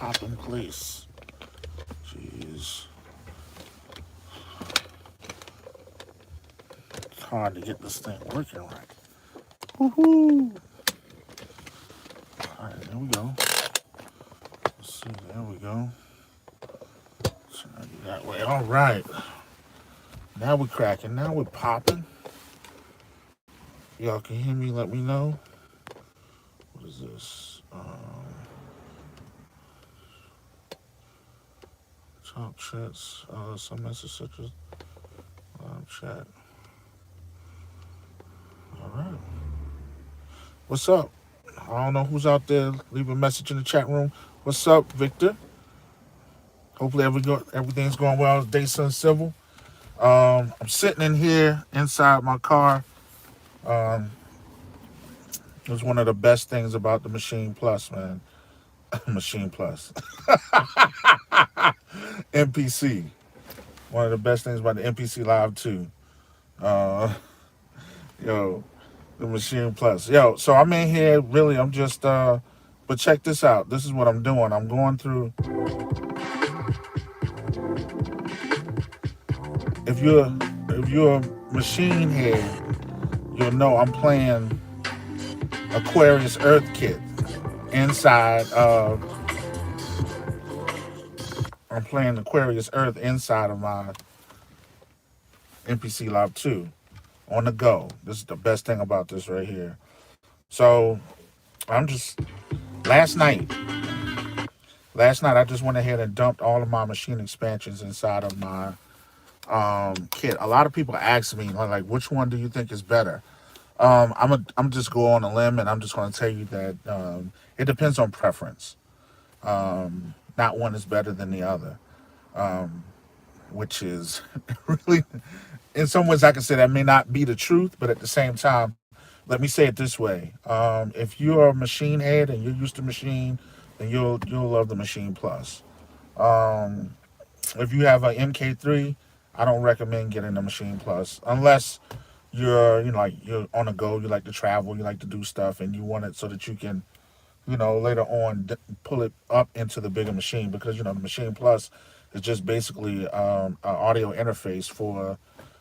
popping place. Jeez. It's hard to get this thing working right. Woohoo! Alright, there we go. Let's see, there we go. So that way. Alright. Now we're cracking. Now we're popping. Y'all can hear me, let me know. What is this? Top chats, some messages such as chat. Alright. What's up? I don't know who's out there. Leave a message in the chat room. What's up, Victor? Hopefully everything's going well. It's daysuncivil. I'm sitting in here inside my car. It was one of the best things about the Maschine Plus, man. Maschine Plus. MPC. One of the best things about the MPC Live 2. Yo, the Maschine Plus. Yo, so I'm in here, really, I'm just, but check this out. This is what I'm doing. I'm going through. If you're a machine head, you'll know I'm playing Aquarius Earth Kit inside of. I'm playing Aquarius Earth inside of my MPC Live 2 on the go. This is the best thing about this right here. So I'm just last night I just went ahead and dumped all of my Maschine expansions inside of my kit. A lot of people ask me like, which one do you think is better? I'm just go on a limb and I'm just going to tell you that it depends on preference. Not one is better than the other, which is really, in some ways, I can say that may not be the truth, but at the same time, let me say it this way: if you're a machine head and you're used to Maschine, then you'll love the Maschine Plus. If you have an MK3, I don't recommend getting the Maschine Plus unless you're you're on a go, you like to travel, you like to do stuff, and you want it so that you can later on pull it up into the bigger machine, because the Maschine Plus is just basically an audio interface for,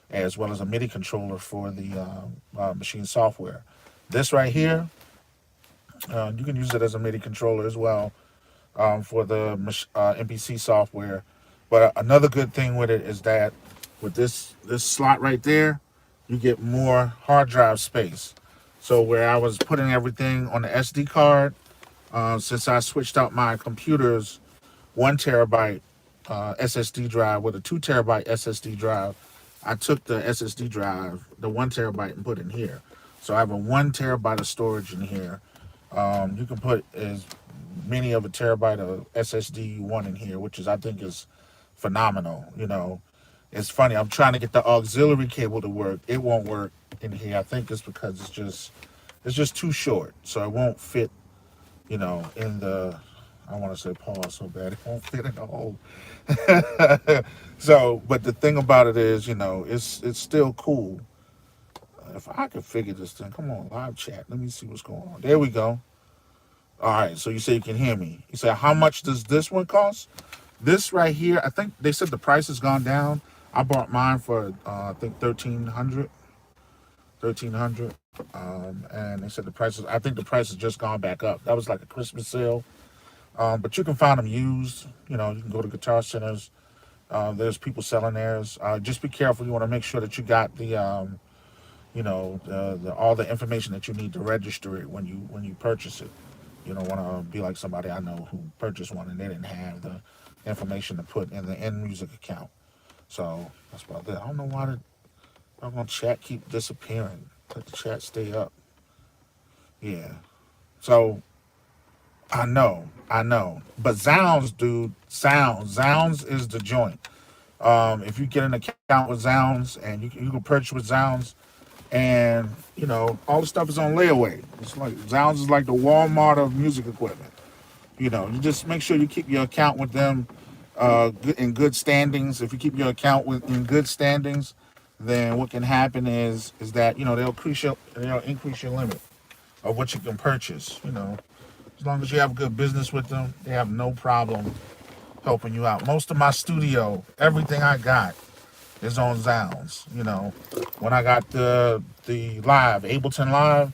as well as a MIDI controller for the Maschine software. This right here, you can use it as a MIDI controller as well for the MPC software. But another good thing with it is that with this slot right there, you get more hard drive space. So where I was putting everything on the SD card, since I switched out my computer's 1 terabyte SSD drive with a 2 terabyte SSD drive, I took the SSD drive, the 1 terabyte, and put it in here. So I have a 1 terabyte of storage in here. You can put as many of a terabyte of SSD you want in here, which I think is phenomenal. It's funny. I'm trying to get the auxiliary cable to work. It won't work in here. I think it's because it's just too short, so it won't fit. In the, I want to say pause so bad, it won't fit in the hole. So, but the thing about it is, it's still cool. If I could figure this thing, come on, live chat. Let me see what's going on. There we go. All right, so you say you can hear me. You say, how much does this one cost? This right here, I think they said the price has gone down. I bought mine for, I think, $1,300. And they said I think the price has just gone back up. That was like a Christmas sale. But you can find them used. You can go to guitar centers. There's people selling theirs. Just be careful. You want to make sure that you got the all the information that you need to register it when you purchase it. You don't want to be like somebody I know who purchased one and they didn't have the information to put in the end music account. So that's about that. I don't know why the chat keep disappearing. Let the chat stay up. Yeah. So I know. But Zounds, dude, Zounds is the joint. If you get an account with Zounds and you can purchase with Zounds, and all the stuff is on layaway. It's like Zounds is like the Walmart of music equipment. You just make sure you keep your account with them in good standings. If you keep your account in good standings, then what can happen is that they'll increase your limit of what you can purchase. As long as you have good business with them, they have no problem helping you out. Most of my studio, everything I got is on Zounds. You know, when I got the live Ableton Live,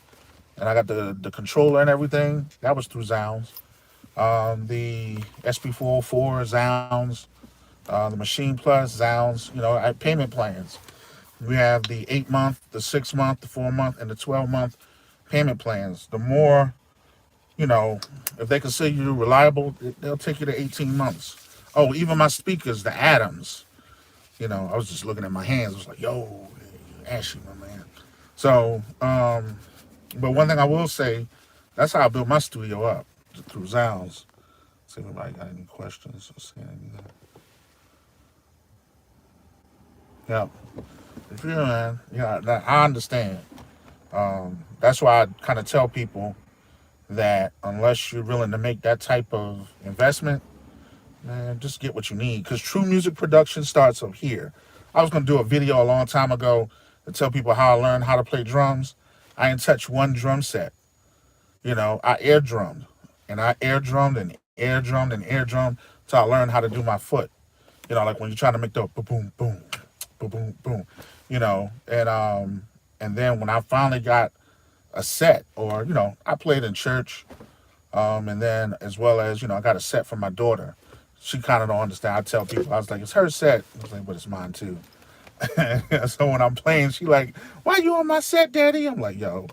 and I got the controller and everything, that was through Zounds. The SP404 Zounds, the Machine Plus Zounds. You know, I have payment plans. We have the 8 month, the 6 month, the 4 month, and the 12 month payment plans. The more, you know, if they consider you reliable, they'll take you to 18 months. Oh, even my speakers, the Adams. You know, I was just looking at my hands. I was like, yo, Ashley, my man. So, but one thing I will say, that's how I built my studio up, through Zounds. See if anybody got any questions. Yeah. If you, man, yeah, I understand. That's why I kind of tell people that unless you're willing to make that type of investment, man, just get what you need. Because true music production starts up here. I was going to do a video a long time ago to tell people how I learned how to play drums. I didn't touch one drum set. You know, I air drummed. And I air drummed and air drummed and air drummed until I learned how to do my foot. You know, like when you're trying to make the boom, boom, boom, boom, boom. You know, and then when I finally got a set, or, you know, I played in church, and then as well as, you know, I got a set from my daughter. She kind of don't understand. I tell people, I was like, it's her set. I was like, but it's mine too. So when I'm playing, she like, why you on my set, Daddy? I'm like, yo,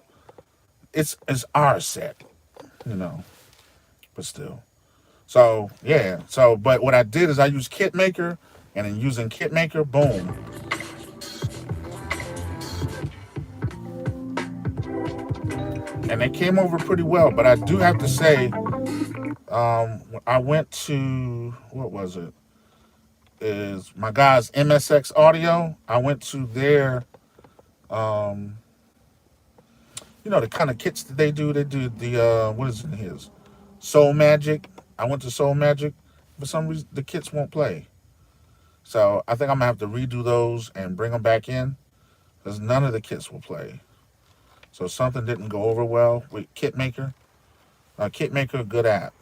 it's our set, you know, but still. So yeah. So, but what I did is I used KitMaker, and in using KitMaker, boom. And they came over pretty well. But I do have to say, I went to, what was it? Is my guys MSX Audio. I went to their, you know, the kind of kits that they do. They do the, what is it his? Soul Magic. I went to Soul Magic. For some reason, the kits won't play. So I think I'm going to have to redo those and bring them back in, because none of the kits will play. So something didn't go over well with KitMaker. KitMaker, good app.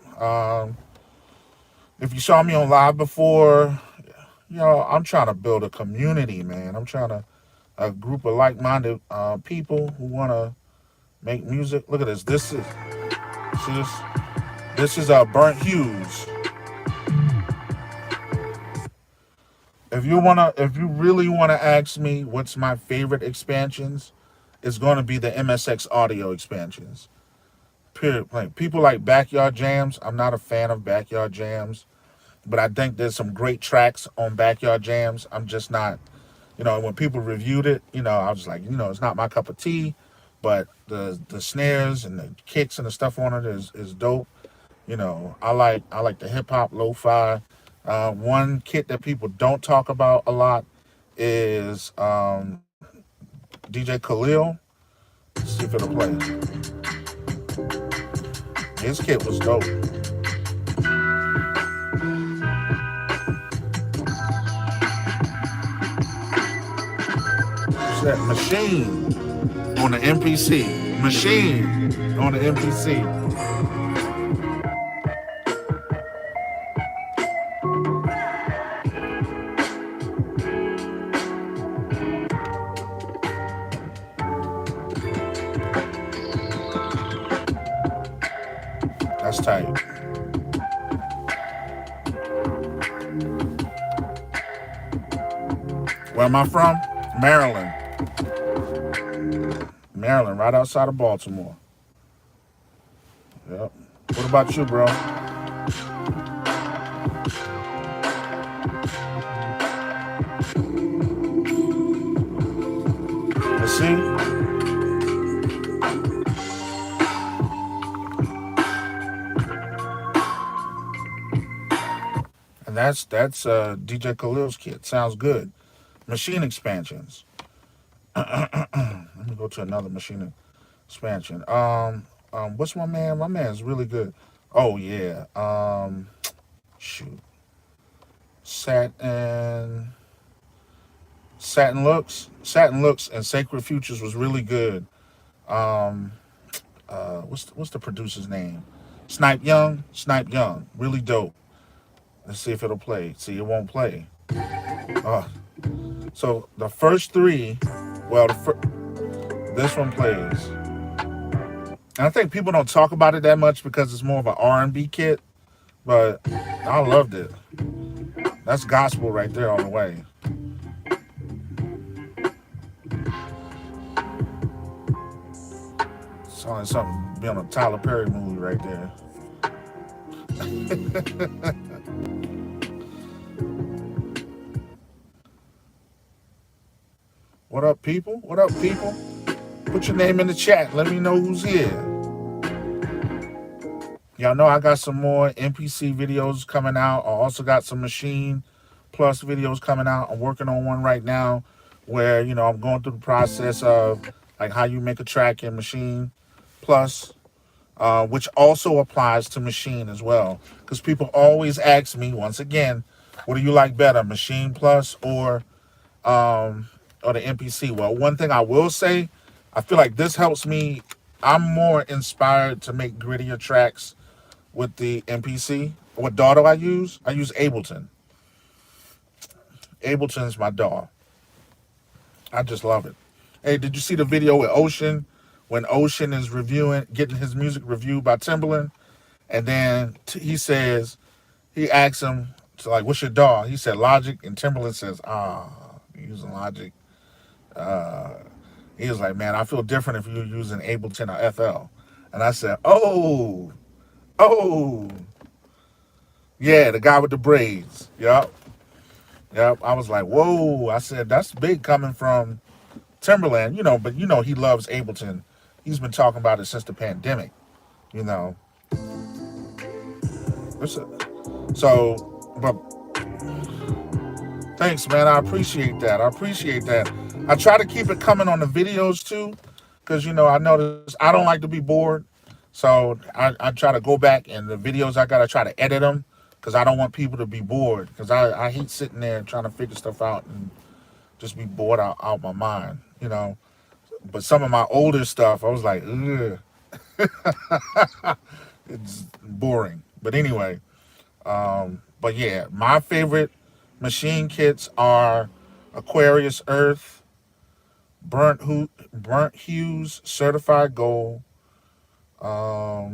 If you saw me on live before, you know, I'm trying to build a community, man. I'm trying to, a group of like-minded people who want to make music. Look at this. See this? This is Burnt Hughes. If you really wanna ask me what's my favorite expansions, it's going to be the MSX Audio expansions. Period. Like people like Backyard Jams. I'm not a fan of Backyard Jams, but I think there's some great tracks on Backyard Jams. I'm just not, you know, when people reviewed it, you know, I was like, you know, it's not my cup of tea, but the snares and the kicks and the stuff on it is dope. You know, I like the hip hop lo-fi. One kit that people don't talk about a lot is DJ Khalil. Let's see if it'll play. His kit was dope. That Machine on the MPC. Machine on the MPC. That's tight. Where am I from? Maryland. Maryland, right outside of Baltimore. Yep. What about you, bro? Let's see. And that's DJ Khalil's kit. Sounds good. Maschine Expansions. Let me go to another Maschine Expansion. What's my man? My man's really good. Oh yeah. Shoot. Satin Looks and Sacred Futures was really good. What's the producer's name? Snipe Young, really dope. Let's see if it'll play. See, it won't play. Uh, so the first three, well, this one plays. And I think people don't talk about it that much because it's more of an R&B kit, but I loved it. That's gospel right there all the way. Sounds like something be on a Tyler Perry movie right there. What up, people? What up, people? Put your name in the chat. Let me know who's here. Y'all know I got some more MPC videos coming out. I also got some Maschine Plus videos coming out. I'm working on one right now where, I'm going through the process of like how you make a track in Maschine Plus, which also applies to Maschine as well. Because people always ask me, once again, what do you like better, Maschine Plus or the MPC? Well, one thing I will say, I feel like this helps me. I'm more inspired to make grittier tracks with the MPC. What DAW do I use? I use Ableton. Ableton's my DAW. I just love it. Hey, did you see the video with Ocean? When Ocean is getting his music reviewed by Timbaland, and then he asks him, so like, what's your DAW? He said Logic, and Timbaland says, you're using Logic. He was like, man, I feel different if you're using Ableton or FL. And I said, oh, yeah, the guy with the braids. Yep. I was like, whoa. I said, that's big coming from Timberland, but he loves Ableton. He's been talking about it since the pandemic, you know. So, but thanks, man. I appreciate that. I try to keep it coming on the videos too, because I notice I don't like to be bored. So I try to go back and the videos I try to edit them because I don't want people to be bored. Because I hate sitting there trying to figure stuff out and just be bored out my mind, But some of my older stuff, I was like, ugh. It's boring. But anyway, but yeah, my favorite Maschine kits are Aquarius Earth, Burnt Hues Certified Gold. I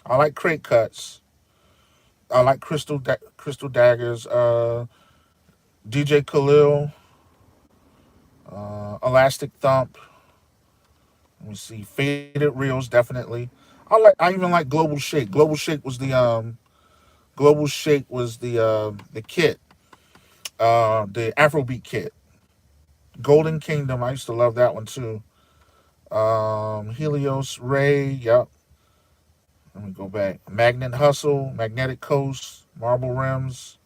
like Crate Cuts. I like Crystal Daggers. DJ Khalil, Elastic Thump. Let me see. Faded Reels, definitely. I even like Global Shake. Global Shake was the kit, the Afrobeat kit. Golden Kingdom, I used to love that one too. Helios Ray, yep. Let me go back. Magnet Hustle, Magnetic Coast, Marble Rims.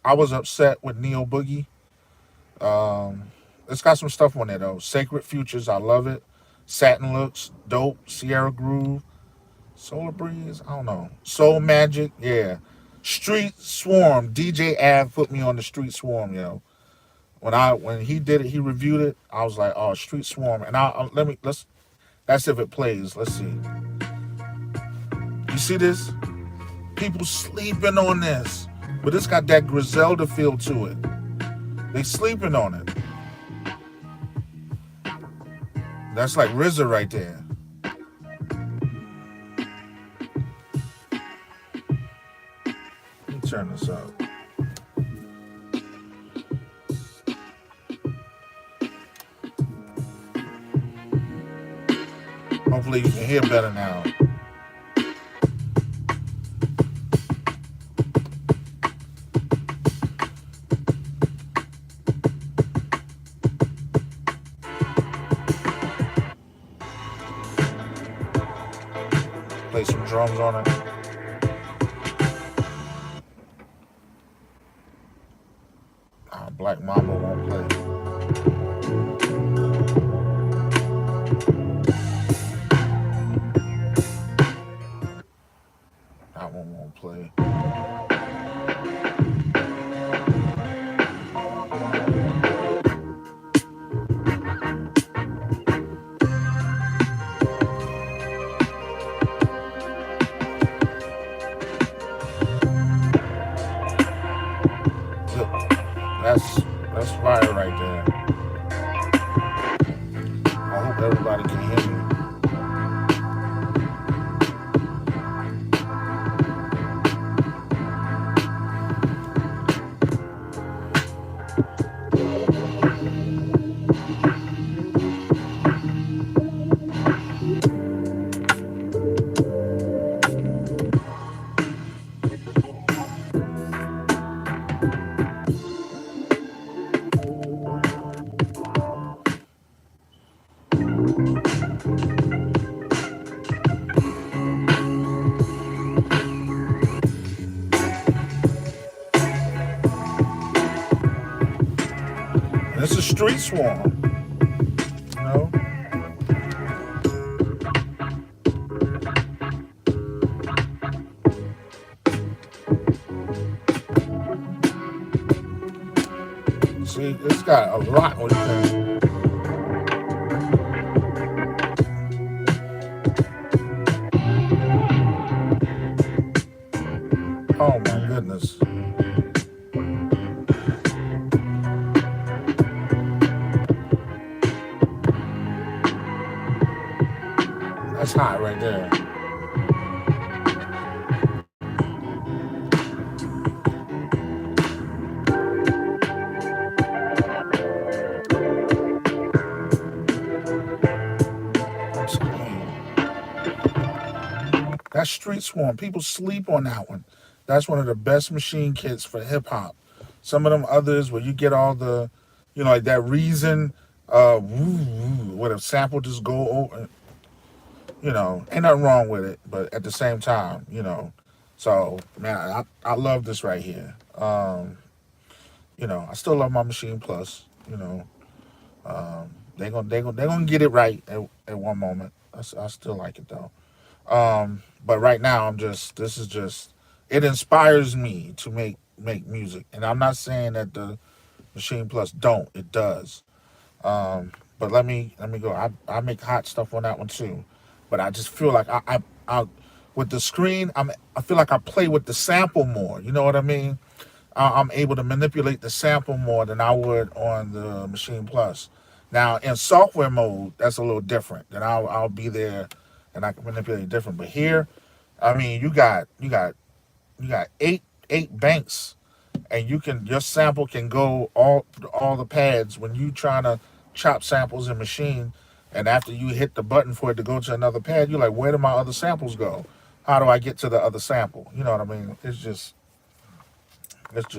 I was upset with Neo Boogie. It's got some stuff on there though. Sacred Futures, I love it. Satin Looks, dope. Sierra Groove, Solar Breeze, I don't know. Soul Magic, yeah. Street Swarm, DJ Av put me on the Street Swarm, When he did it, he reviewed it. I was like, oh, Street Swarm, and that's if it plays. Let's see. You see this? People sleeping on this, but it's got that Griselda feel to it. They sleeping on it. That's like RZA right there. Let me turn this up. Hopefully you can hear better now. Play some drums on it. Black Mamba won't play. That one won't play. That's fire right there. I hope everybody can hear me. And it's a street swarm, you know. See, it's got a lot on you. Oh my goodness. That's hot right there. I'm telling you. That street swarm, people sleep on that one. That's one of the best machine kits for hip hop. Some of them others where you get all the, like that reason, where the sample just go over, ain't nothing wrong with it, but at the same time. So man, I love this right here. I still love my Machine Plus. They gonna get it right at one moment. I still like it though. But right now this is just it inspires me to make music, and I'm not saying that the Machine Plus don't. It does. But let me go. I make hot stuff on that one too, but I just feel like I with the screen I feel like I play with the sample more. You know what I mean? I'm able to manipulate the sample more than I would on the Machine Plus. Now in software mode, that's a little different. Then I'll be there and I can manipulate it different. But here, I mean, you got eight banks, and your sample can go all the pads when you trying to chop samples in Machine, and after you hit the button for it to go to another pad, you're like, where do my other samples go? How do I get to the other sample? You know what I mean? It's just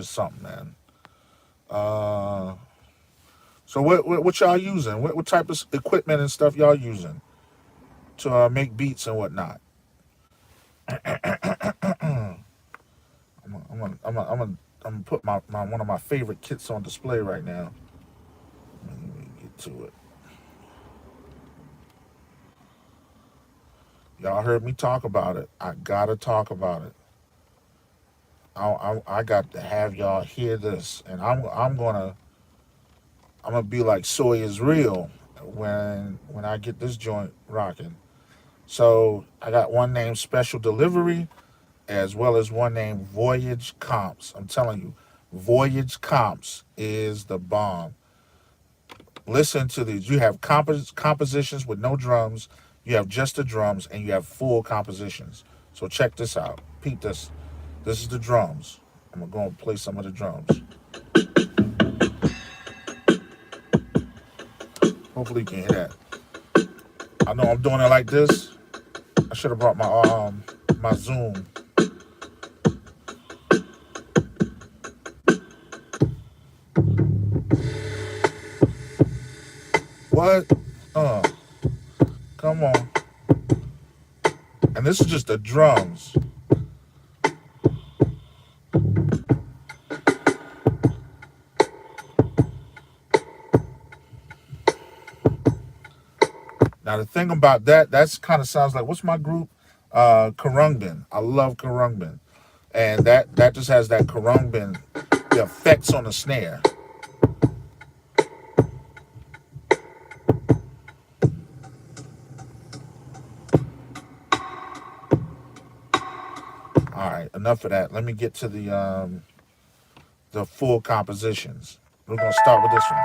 something, man. Uh, so what y'all using? What type of equipment and stuff y'all using to make beats and whatnot? I'm gonna put my one of my favorite kits on display right now. Let me get to it. Y'all heard me talk about it. I gotta talk about it. I got to have y'all hear this, and I'm gonna be like soy is real when I get this joint rocking. So I got one named Special Delivery, as well as one named Voyage Comps. I'm telling you, Voyage Comps is the bomb. Listen to these. You have compositions with no drums, you have just the drums, and you have full compositions. So check this out. Peep this. This is the drums. I'm gonna go and play some of the drums. Hopefully you can hear that. I know I'm doing it like this. I should have brought my Zoom. What? Come on. And this is just the drums. Now the thing about that's kind of sounds like what's my group? Karungbin. I love Karungbin, and that just has that Karungbin, the effects on the snare. All right, enough of that. Let me get to the full compositions. We're gonna start with this one.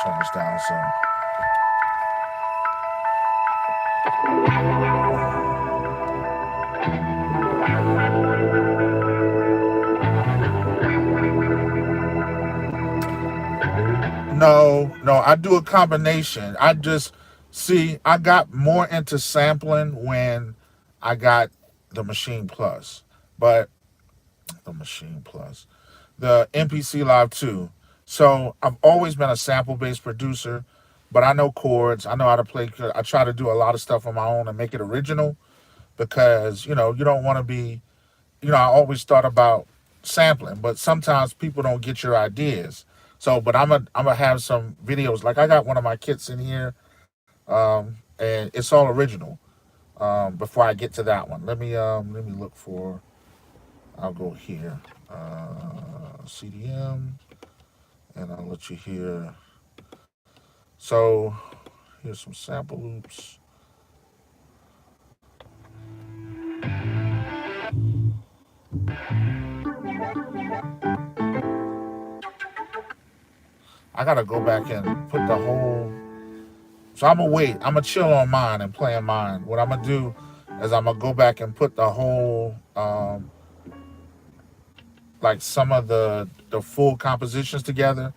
Turn this down some. No, I do a combination. I just see I got more into sampling when I got the Machine Plus, but the Machine Plus, the MPC Live 2. So I've always been a sample based producer, but I know chords. I know how to play. I try to do a lot of stuff on my own and make it original because you don't want to be. I always thought about sampling, but sometimes people don't get your ideas. So, but I'm gonna have some videos. Like I got one of my kits in here, and it's all original. Before I get to that one, let me look for. I'll go here, CDM, and I'll let you hear. So here's some sample loops. I gotta go back and put the whole. So I'm gonna wait. I'm gonna chill on mine and play on mine. What I'm gonna do is I'm gonna go back and put the whole, like some of the full compositions together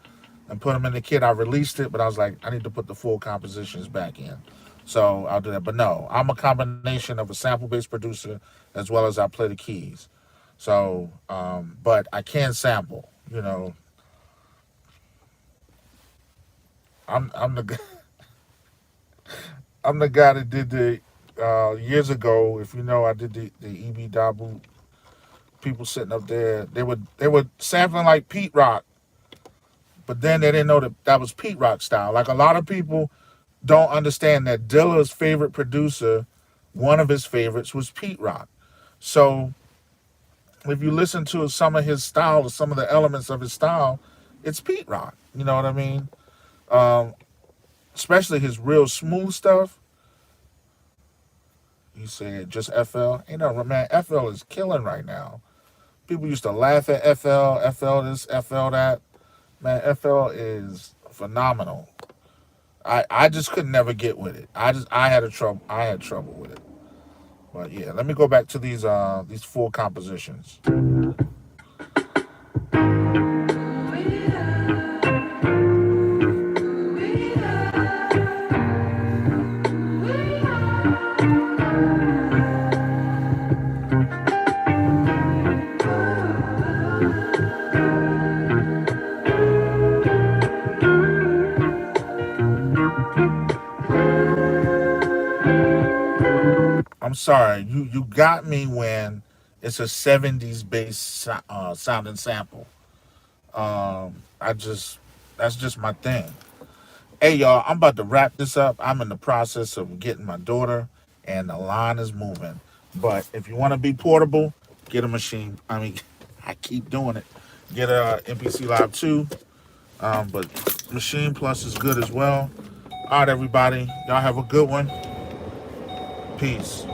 and put them in the kit. I released it, but I was like, I need to put the full compositions back in. So I'll do that. But no, I'm a combination of a sample based producer as well as I play the keys. So, but I can sample. I'm the I'm the guy that did the years ago. If you know, I did the EB Dabu. People sitting up there, they were sampling like Pete Rock, but then they didn't know that was Pete Rock style. Like a lot of people don't understand that Dilla's favorite producer, one of his favorites was Pete Rock. So if you listen to some of his style or some of the elements of his style, it's Pete Rock. You know what I mean? Um, Especially his real smooth stuff. He said just FL. Ain't no man. FL is killing right now. People used to laugh at FL this, FL that. Man, FL is phenomenal. I just could never get with it. I had trouble with it. But yeah, let me go back to these full compositions. I'm sorry, you got me when it's a '70s based sounding sample. I just That's just my thing. Hey y'all, I'm about to wrap this up. I'm in the process of getting my daughter, and the line is moving. But if you want to be portable, get a machine. I mean, I keep doing it. Get a MPC Live 2. But Machine Plus is good as well. All right, everybody. Y'all have a good one. Peace.